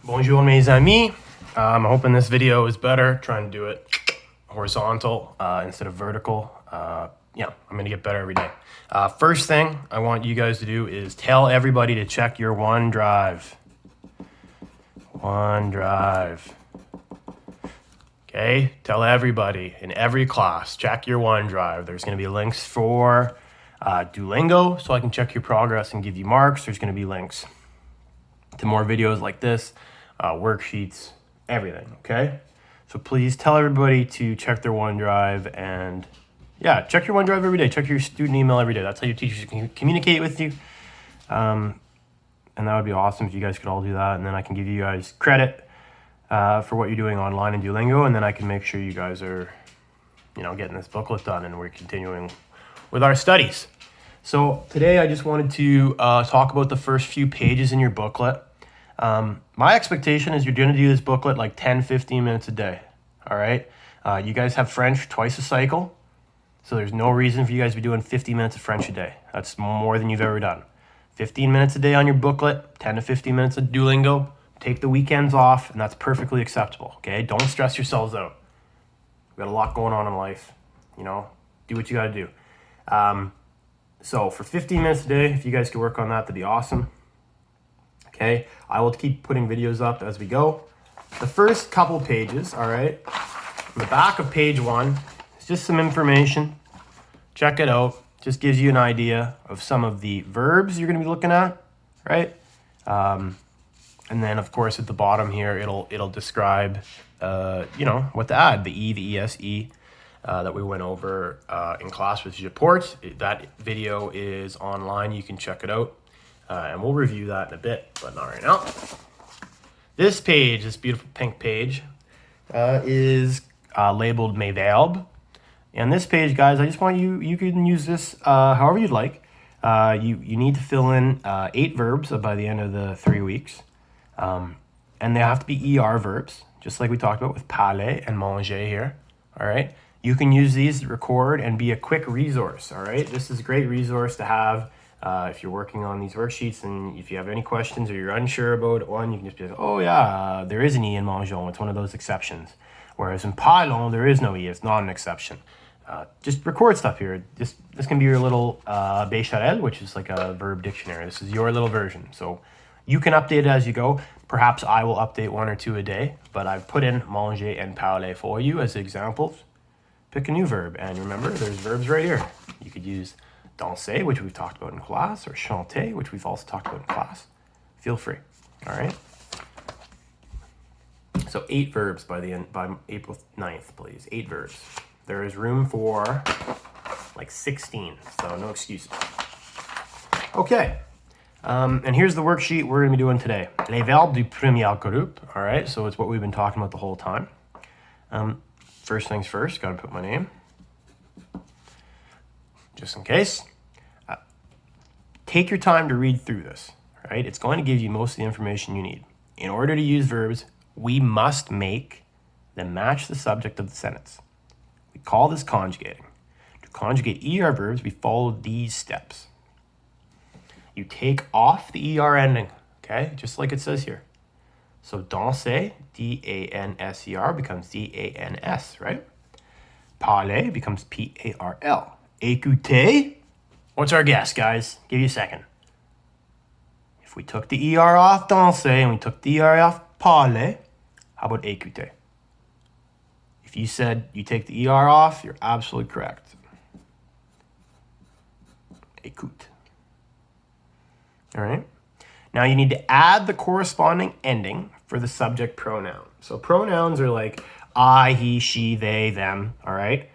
Bonjour mes amis. I'm hoping this video is better. Trying to do it horizontal instead of vertical. Yeah, I'm gonna get better every day. First thing I want you guys to do is tell everybody to check your OneDrive. OneDrive. Okay, tell everybody in every class, check your OneDrive. There's gonna be links for Duolingo, so I can check your progress and give you marks. There's gonna be links to more videos like this, worksheets, everything, okay? So please tell everybody to check their OneDrive and yeah, check your OneDrive every day. Check your student email every day. That's how your teachers can communicate with you. And that would be awesome if you guys could all do that. And then I can give you guys credit for what you're doing online in Duolingo. And then I can make sure you guys are, getting this booklet done and we're continuing with our studies. So today I just wanted to talk about the first few pages in your booklet. My expectation is you're going to do this booklet like 10, 15 minutes a day. All right. You guys have French twice a cycle. So there's no reason for you guys to be doing 50 minutes of French a day. That's more than you've ever done. 15 minutes a day on your booklet, 10 to 15 minutes of Duolingo. Take the weekends off, and that's perfectly acceptable, okay? Don't stress yourselves out. We've got a lot going on in life, Do what you got to do. So for 15 minutes a day, if you guys could work on that, that'd be awesome. Okay, I will keep putting videos up as we go. The first couple pages, all right, on the back of page 1, it's just some information. Check it out. Just gives you an idea of some of the verbs you're going to be looking at, right? And then, of course, at the bottom here, it'll describe, what to add, the E, the ESE that we went over in class with Japort. That video is online. You can check it out. And we'll review that in a bit, but not right now. This page, this beautiful pink page, is labeled Mes Verbes. And this page, guys, I just want you can use this however you'd like. You need to fill in 8 verbs by the end of the 3 weeks. And they have to be ER verbs, just like we talked about with parler and manger here, all right? You can use these to record and be a quick resource, all right? This is a great resource to have if you're working on these worksheets, and if you have any questions or you're unsure about one, you can just be like, oh yeah, there is an E in mangeons. It's one of those exceptions. Whereas in parlons, there is no E. It's not an exception. Just record stuff here. This can be your little béchamel, which is like a verb dictionary. This is your little version. So you can update it as you go. Perhaps I will update 1 or 2 a day, but I've put in manger and parler for you as examples. Pick a new verb, and remember, there's verbs right here. You could use danser, which we've talked about in class, or chanter, which we've also talked about in class. Feel free, all right? So 8 verbs by April 9th, please. 8 verbs. There is room for like 16, so no excuses. Okay, and here's the worksheet we're gonna be doing today. Les verbes du premier groupe, all right? So it's what we've been talking about the whole time. First things first, gotta put my name. Just in case. Take your time to read through this, right? It's going to give you most of the information you need. In order to use verbs, we must make them match the subject of the sentence. We call this conjugating. To conjugate ER verbs, we follow these steps. You take off the ER ending, okay? Just like it says here. So danser, D-A-N-S-E-R, becomes D-A-N-S, right? Parler becomes P-A-R-L. Écouter, what's our guess, guys? Give you a second. If we took the ER off danser and we took the ER off parler, how about écouter? If you said you take the ER off, you're absolutely correct. Écoute. All right. Now you need to add the corresponding ending for the subject pronoun. So pronouns are like I, he, she, they, them, all right?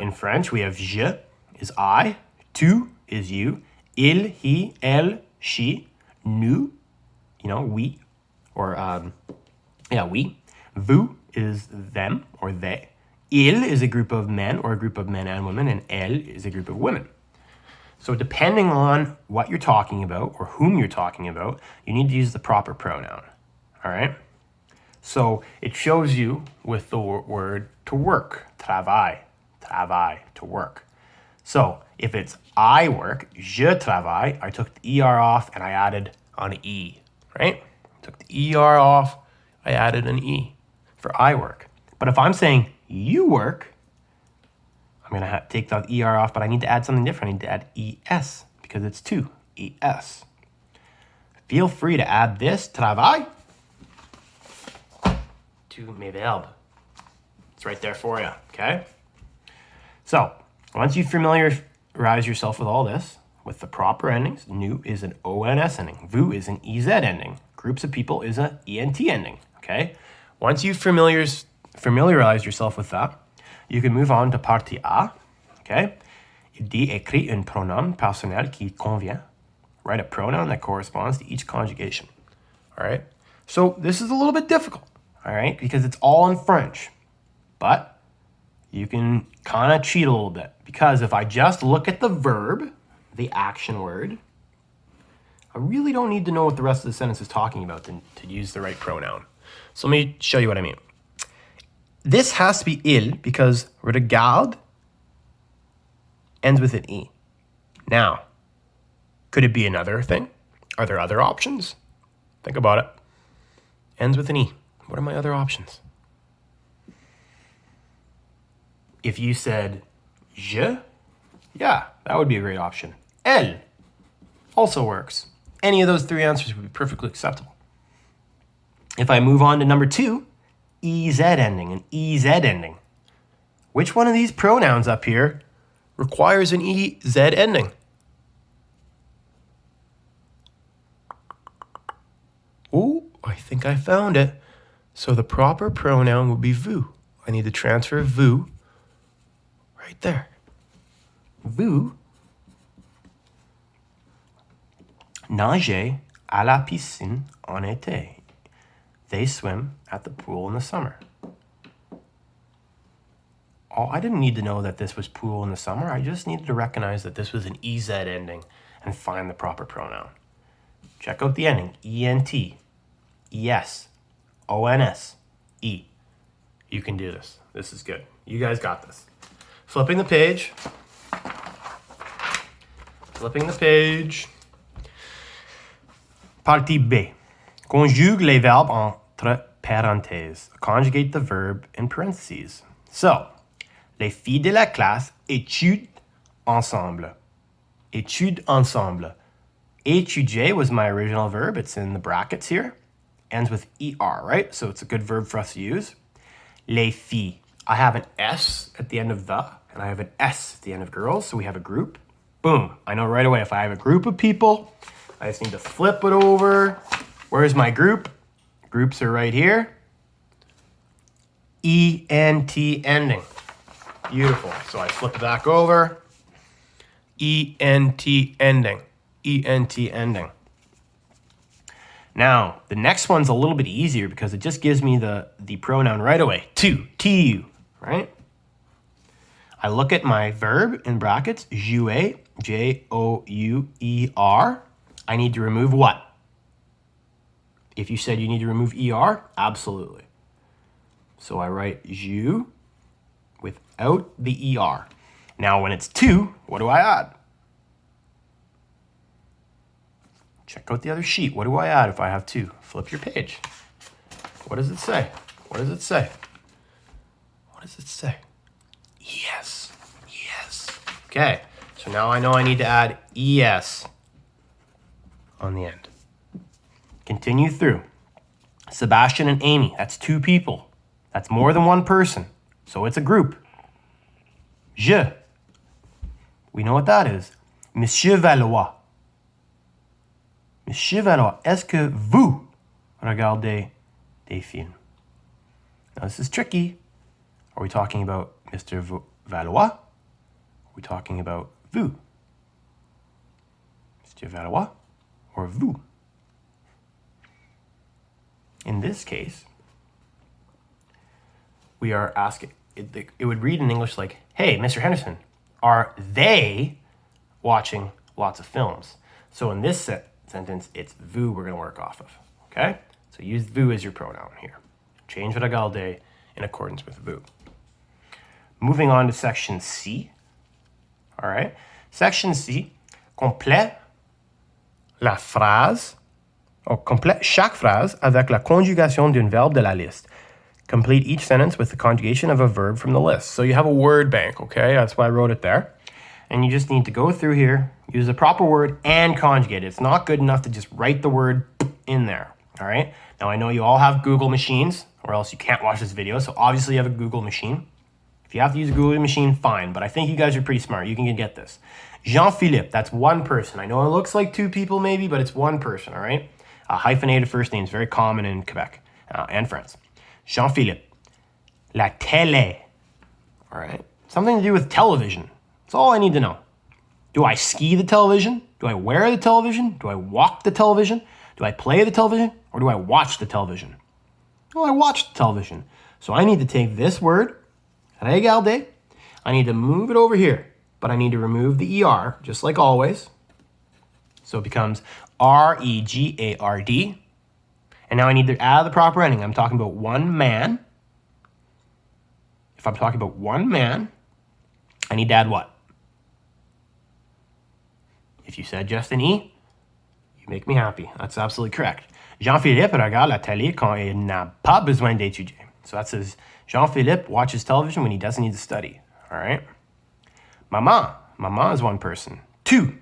In French, we have je is I, tu is you, il, he, elle, she, nous, we, or we. Vous is them or they. Il is a group of men or a group of men and women, and elle is a group of women. So depending on what you're talking about or whom you're talking about, you need to use the proper pronoun, all right? So it shows you with the word to work, travail, to work. So if it's I work, je travaille, I took the ER off and I added an E, right? Took the ER off. I added an E for I work. But if I'm saying you work, I'm going to take that ER off, but I need to add something different. I need to add ES because it's two. ES. Feel free to add this travail to mes verbes. It's right there for you, okay? So, once you familiarize yourself with all this, with the proper endings, nous is an ONS ending. Vous is an EZ ending. Groups of people is an ENT ending, okay? Once you familiarize yourself with that, you can move on to partie A, okay? Il dit écris un pronom personnel qui convient. Write a pronoun that corresponds to each conjugation, all right? So this is a little bit difficult, all right, because it's all in French, but you can kind of cheat a little bit because if I just look at the verb, the action word, I really don't need to know what the rest of the sentence is talking about to use the right pronoun. So let me show you what I mean. This has to be il because regarde ends with an E. Now, could it be another thing? Are there other options? Think about it. Ends with an E. What are my other options? If you said je, yeah, that would be a great option. Elle also works. Any of those three answers would be perfectly acceptable. If I move on to number 2, EZ ending, an EZ ending. Which one of these pronouns up here requires an EZ ending? Oh, I think I found it. So the proper pronoun would be vous. I need to transfer vous right there. Vous nagez à la piscine en été. They swim at the pool in the summer. Oh, I didn't need to know that this was pool in the summer. I just needed to recognize that this was an EZ ending and find the proper pronoun. Check out the ending. ENT, ES, ONS, E. You can do this. This is good. You guys got this. Flipping the page. Flipping the page. Partie B. Conjugue les verbes entre parenthèses. Conjugate the verb in parentheses. So, les filles de la classe étudent ensemble. Études ensemble. Étudier was my original verb. It's in the brackets here. Ends with ER, right? So it's a good verb for us to use. Les filles. I have an S at the end of the, and I have an S at the end of girls, so we have a group. Boom. I know right away if I have a group of people, I just need to flip it over. Where's my group? Groups are right here. ENT ending. Beautiful. So I flip it back over. ENT ending. ENT ending. Now, the next one's a little bit easier because it just gives me the pronoun right away. Tu, tu, right? I look at my verb in brackets, jouer, Jouer. I need to remove what? If you said you need to remove ER, absolutely. So I write joue without the ER. Now, when it's tu, what do I add? Check out the other sheet. What do I add if I have two? Flip your page. What does it say? What does it say? What does it say? Yes. Yes. Okay. So now I know I need to add ES on the end. Continue through. Sebastian and Amy. That's two people. That's more than one person. So it's a group. Je. We know what that is. Monsieur Valois. Monsieur Valois, est-ce que vous regardez des films? Now this is tricky. Are we talking about Mr. Valois? Are we talking about vous? Mr. Valois or vous? In this case, we are asking, it would read in English like, hey, Mr. Henderson, are they watching lots of films? So in this sentence, it's vous we're going to work off of, okay? So use vous as your pronoun here. Change regarder in accordance with vous. Moving on to section C, all right? Section C, complète la phrase Oh, complète chaque phrase avec la conjugation d'un verbe de la liste. Complete each sentence with the conjugation of a verb from the list. So you have a word bank, okay? That's why I wrote it there. And you just need to go through here, use the proper word, and conjugate it. It's not good enough to just write the word in there, all right? Now, I know you all have Google machines, or else you can't watch this video, so obviously you have a Google machine. If you have to use a Google machine, fine, but I think you guys are pretty smart. You can get this. Jean-Philippe, that's one person. I know it looks like two people maybe, but it's one person, all right? Hyphenated first names, very common in Quebec and France. Jean-Philippe, la télé, all right? Something to do with television. That's all I need to know. Do I ski the television? Do I wear the television? Do I walk the television? Do I play the television? Or do I watch the television? Well, I watch the television. So I need to take this word, regarder, I need to move it over here, but I need to remove the ER, just like always. So it becomes R-E-G-A-R-D. And now I need to add the proper ending. I'm talking about one man. If I'm talking about one man, I need to add what? If you said just an E, you make me happy. That's absolutely correct. Jean-Philippe regarde la télé quand il n'a pas besoin d'étudier. So that says Jean-Philippe watches television when he doesn't need to study. All right. Maman. Maman is one person. Tu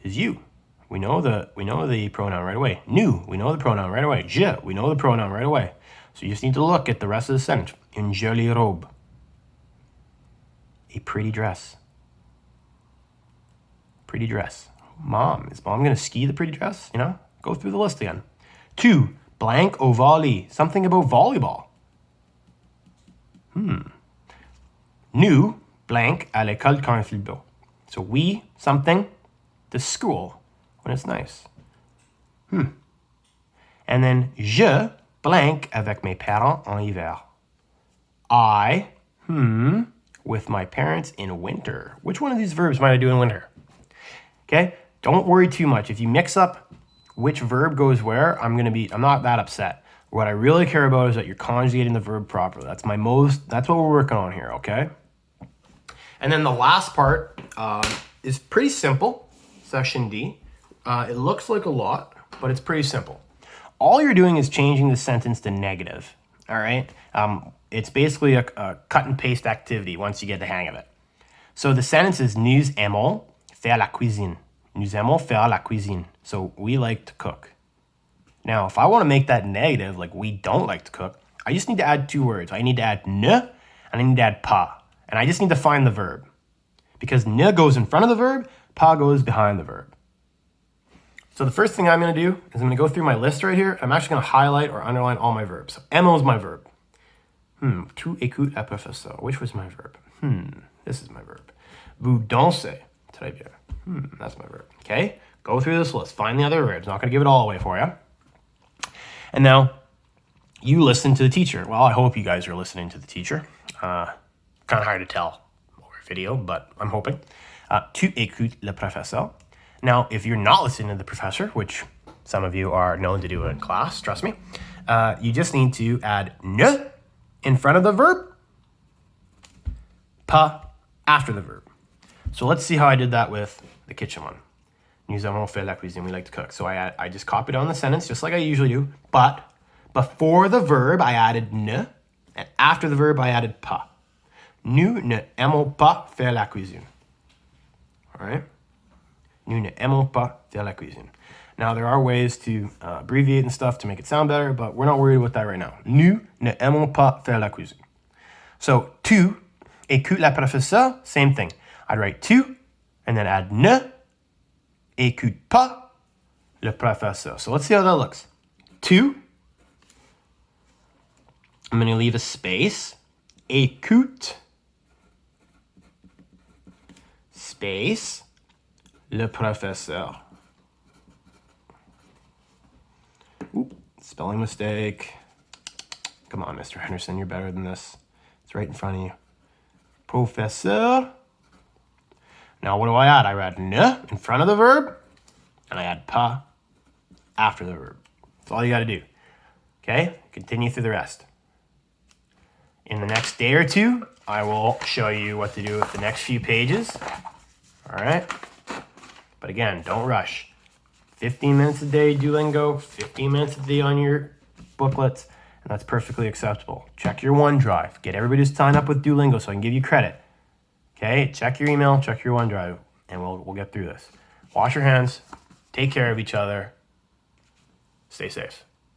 is you. We know the pronoun right away. Nous, we know the pronoun right away. Je, we know the pronoun right away. So you just need to look at the rest of the sentence. Une jolie robe. A pretty dress. Pretty dress. Mom, is mom going to ski the pretty dress? You know, go through the list again. Tu, blank au volley. Something about volleyball. Nous, blank à l'école quand il fait beau. So we, something, to school when it's nice. And then je, blank avec mes parents en hiver. I, with my parents in winter. Which one of these verbs might I do in winter? Okay, don't worry too much. If you mix up which verb goes where, I'm not that upset. What I really care about is that you're conjugating the verb properly. That's what we're working on here, okay? And then the last part is pretty simple, section D. It looks like a lot, but it's pretty simple. All you're doing is changing the sentence to negative, all right? It's basically a cut and paste activity once you get the hang of it. So the sentence is, nous aimons faire la cuisine. Nous aimons faire la cuisine. So we like to cook. Now, if I want to make that negative, like we don't like to cook, I just need to add two words. I need to add ne, and I need to add pas. And I just need to find the verb. Because ne goes in front of the verb, pas goes behind the verb. So the first thing I'm going to do is I'm going to go through my list right here. I'm actually going to highlight or underline all my verbs. So aimer is my verb. Tu écoutes la professeur. Which was my verb? This is my verb. Vous dansez. Très bien. That's my verb. Okay? Go through this list. Find the other verbs. Not going to give it all away for you. And now, you listen to the teacher. Well, I hope you guys are listening to the teacher. Kind of hard to tell over video, but I'm hoping. Tu écoutes le professeur. Now, if you're not listening to the professor, which some of you are known to do in class, trust me, you just need to add ne in front of the verb, pas after the verb. So let's see how I did that with the kitchen one. Nous avons fait la cuisine. We like to cook. So I just copied on the sentence just like I usually do. But before the verb, I added ne. And after the verb, I added pas. Nous ne aimons pas faire la cuisine. All right? Nous ne aimons pas faire la cuisine. Now, there are ways to abbreviate and stuff to make it sound better, but we're not worried about that right now. Nous ne aimons pas faire la cuisine. So, tu écoutes la professeur, same thing. I'd write tu, and then add ne, écoute pas le professeur. So let's see how that looks. Tu, I'm going to leave a space. Écoute, space, le professeur. Oop, spelling mistake. Come on, Mr. Henderson, you're better than this. It's right in front of you. Professeur. Now, what do I add? I add ne in front of the verb, and I add pas after the verb. That's all you got to do. Okay? Continue through the rest. In the next day or two, I will show you what to do with the next few pages. All right? But again, don't rush. 15 minutes a day Duolingo, 15 minutes a day on your booklets, and that's perfectly acceptable. Check your OneDrive. Get everybody to sign up with Duolingo so I can give you credit. Okay, check your email, check your OneDrive, and we'll get through this. Wash your hands, take care of each other, stay safe.